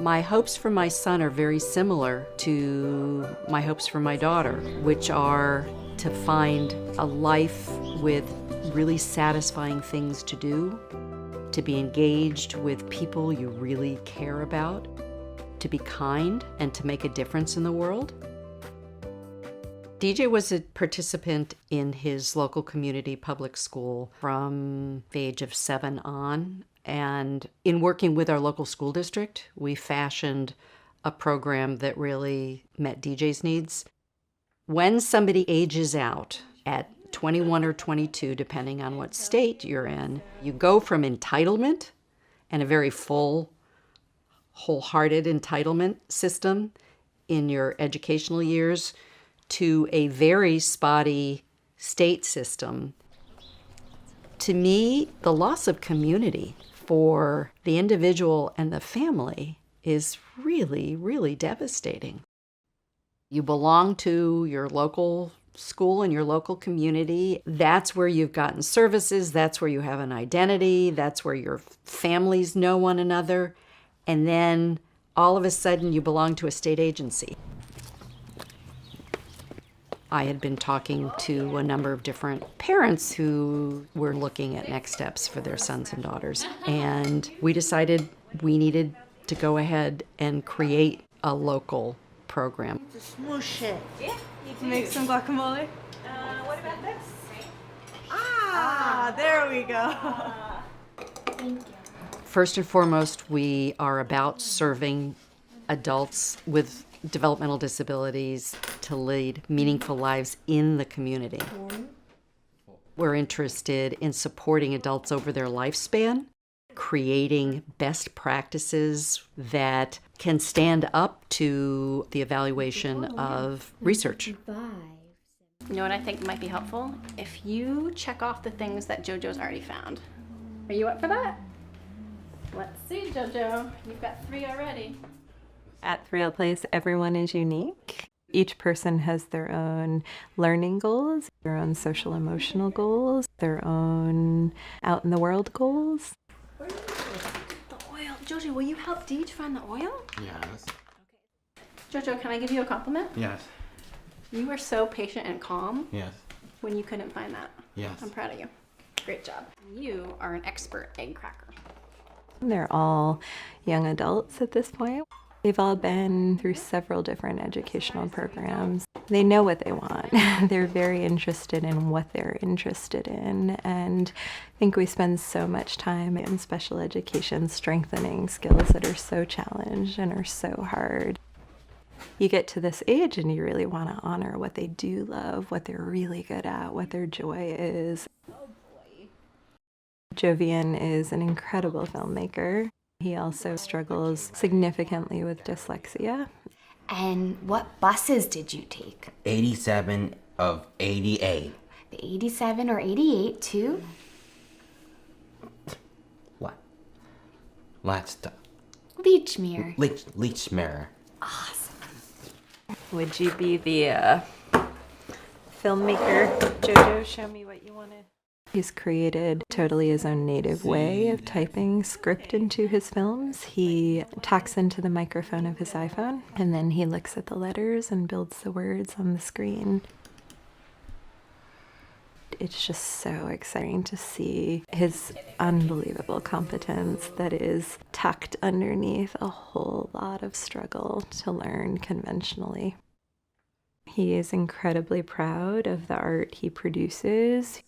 My hopes for my son are very similar to my hopes for my daughter, which are to find a life with really satisfying things to do, to be engaged with people you really care about, to be kind and to make a difference in the world. DJ was a participant in his local community public school from the age of 7 on. And in working with our local school district, we fashioned a program that really met DJ's needs. When somebody ages out at 21 or 22, depending on what state you're in, you go from entitlement and a very full, wholehearted entitlement system in your educational years to a very spotty state system. To me, the loss of community for the individual and the family is really, really devastating. You belong to your local school and your local community. That's where you've gotten services. That's where you have an identity. That's where your families know one another. And then all of a sudden you belong to a state agency. I had been talking to a number of different parents who were looking at next steps for their sons and daughters. And we decided we needed to go ahead and create a local program. To smoosh it. Yeah, you can make some guacamole. What about this? There we go. Thank you. First and foremost, we are about serving adults with developmental disabilities to lead meaningful lives in the community. We're interested in supporting adults over their lifespan, creating best practices that can stand up to the evaluation of research. You know what I think might be helpful? If you check off the things that JoJo's already found. Are you up for that? Let's see, JoJo. You've got 3 already. At 3LPlace, everyone is unique. Each person has their own learning goals, their own social emotional goals, their own out in the world goals. The oil. JoJo, will you help Deej find the oil? Yes. JoJo, can I give you a compliment? Yes. You were so patient and calm Yes. when you couldn't find that. Yes. I'm proud of you. Great job. You are an expert egg cracker. They're all young adults at this point. They've all been through several different educational programs. They know what they want. They're very interested in what they're interested in. And I think we spend so much time in special education strengthening skills that are so challenged and are so hard. You get to this age and you really want to honor what they do love, what they're really good at, what their joy is. Oh boy. Jovian is an incredible filmmaker. He also struggles significantly with dyslexia. And what buses did you take? 87 of 88. The 87 or 88 too? What? Let's Leechmere. Leechmere. Awesome. Would you be the filmmaker? Jojo, show me what you wanted. He's created totally his own native way of typing script into his films. He talks into the microphone of his iPhone, and then he looks at the letters and builds the words on the screen. It's just so exciting to see his unbelievable competence that is tucked underneath a whole lot of struggle to learn conventionally. He is incredibly proud of the art he produces.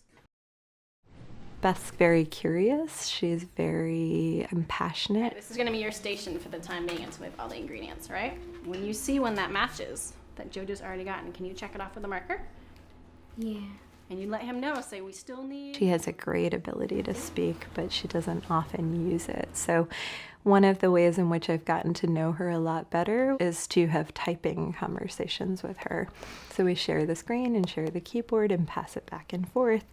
Beth's very curious. She's very compassionate. This is going to be your station for the time being until we have all the ingredients, right? When you see one that matches, that JoJo's already gotten, can you check it off with a marker? Yeah. And you let him know, say we still need... She has a great ability to speak, but she doesn't often use it. So one of the ways in which I've gotten to know her a lot better is to have typing conversations with her. So we share the screen and share the keyboard and pass it back and forth.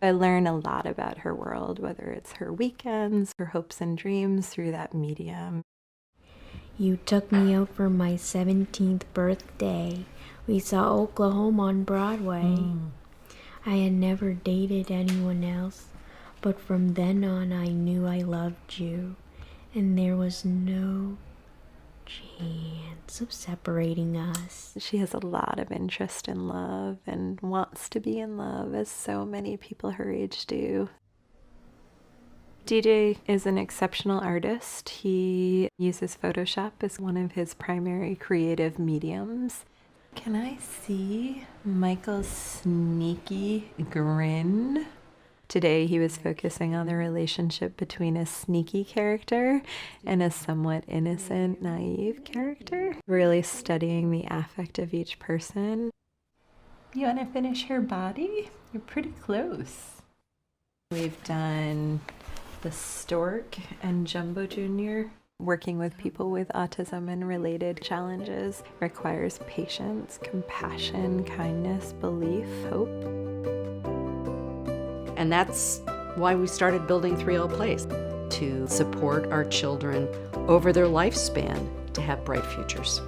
I learn a lot about her world, whether it's her weekends, her hopes and dreams through that medium. You took me out for my 17th birthday. We saw Oklahoma on Broadway. I had never dated anyone else, but from then on I knew I loved you. and there was no chance of separating us. She has a lot of interest in love and wants to be in love, as so many people her age do. DJ is an exceptional artist. He uses Photoshop as one of his primary creative mediums. Can I see Michael's sneaky grin? Today he was focusing on the relationship between a sneaky character and a somewhat innocent, naive character, really studying the affect of each person. You want to finish her body? You're pretty close. We've done the Stork and Jumbo Jr. Working with people with autism and related challenges requires patience, compassion, kindness, belief, hope. And that's why we started building 3LPlace, to support our children over their lifespan to have bright futures.